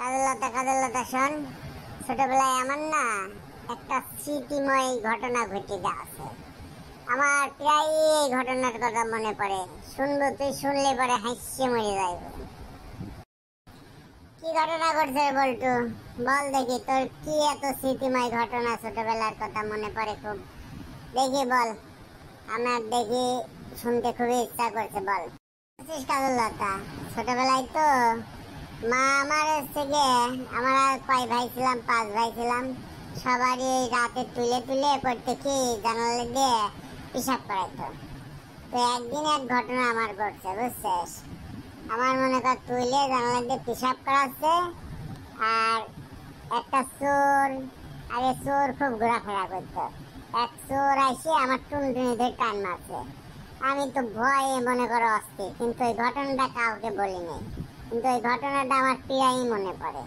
কাজলতা শোন, ছোটবেলায় আমার না একটা স্মৃতিময় ঘটনা ঘটে আছে। আমার প্রায় এই ঘটনার কথা মনে পড়ে। শুনবো? তুই শুনলে পরে হাসিয়ে মরে যাইব। কি ঘটনা ঘটছে বলটু? বল দেখি, তোর কি এত স্মৃতিময় ঘটনা ছোটবেলার কথা মনে পড়ে খুব? দেখি বল, আমার দেখি শুনতে খুবই ইচ্ছা করছে। বল। কাজলতা, ছোটবেলায় তো মা আমার হচ্ছে গিয়ে, আমরা কয় ভাই ছিলাম, 5 ভাই ছিলাম। সবারই রাতে তুলে তুলে করতে কি জানালা দিয়ে পিসাব করাইতো। তো একদিন এক ঘটনা আমার ঘটছে, বুঝছিস? আমার মনে কর তুলে জানালা দিয়ে পিসাব করাচ্ছে, আর একটা চোর, আরে চোর খুব ঘোরাফেরা করতো। এক চোর এসে আমার টুনটুনি ধরে টান মারছে। আমি তো ভয়ে মনে করো অস্থির, কিন্তু এই ঘটনাটা কাউকে বলিনি। কিন্তু এই ঘটনাটা আমার প্রায়ই মনে পড়ে।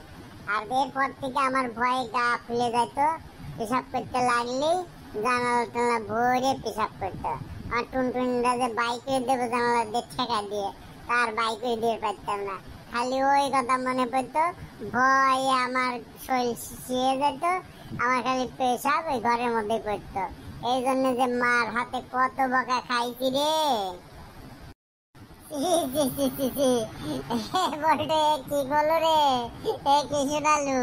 আর এরপর থেকে আমার ভয়ে গা ফুলে যেত। পেশাব করতে লাগলেই জানালা টানা ভরে পেশাব করতো। আমার টুনটুনিটা যে বাইকে দেবো জানালা দিয়ে ঠেকা দিয়ে, তার বাইকে দিয়ে পারতাম না। খালি ওই কথা মনে পড়তো, ভয়ে আমার শরীর শিয়ে যেত। আমার খালি পেশাব ওই ঘরের মধ্যে পড়তো। এই জন্য যে মার হাতে কত বকা খাইছি রে। বলতে কি বলো রে, এ কি শোনালু?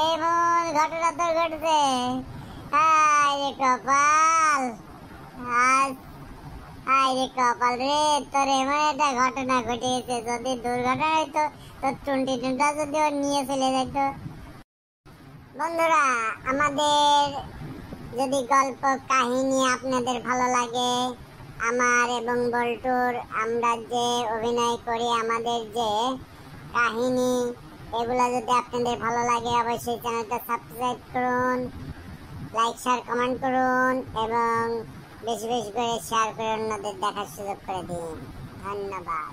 এমন ঘটনা তোর ঘটছে? হায় রে কপাল, আজ হায় রে কপাল রে, তোর এমন একটা ঘটনা ঘটিয়েছে। যদি দুর্ঘটনা হইতো, তোর টুনটি টুনটা যদি ওর নিয়ে চলে যেত। বন্ধুরা, আমাদের যদি গল্প কাহিনী আপনাদের ভালো লাগে, আমার এবং বল্টুর আমরা যে অভিনয় করি, আমাদের যে কাহিনী, এগুলো যদি আপনাদের ভালো লাগে, অবশ্যই চ্যানেলটা সাবস্ক্রাইব করুন, লাইক শেয়ার কমেন্ট করুন, এবং বেশি বেশি করে শেয়ার করে অন্যদের দেখার সুযোগ করে দিন। ধন্যবাদ।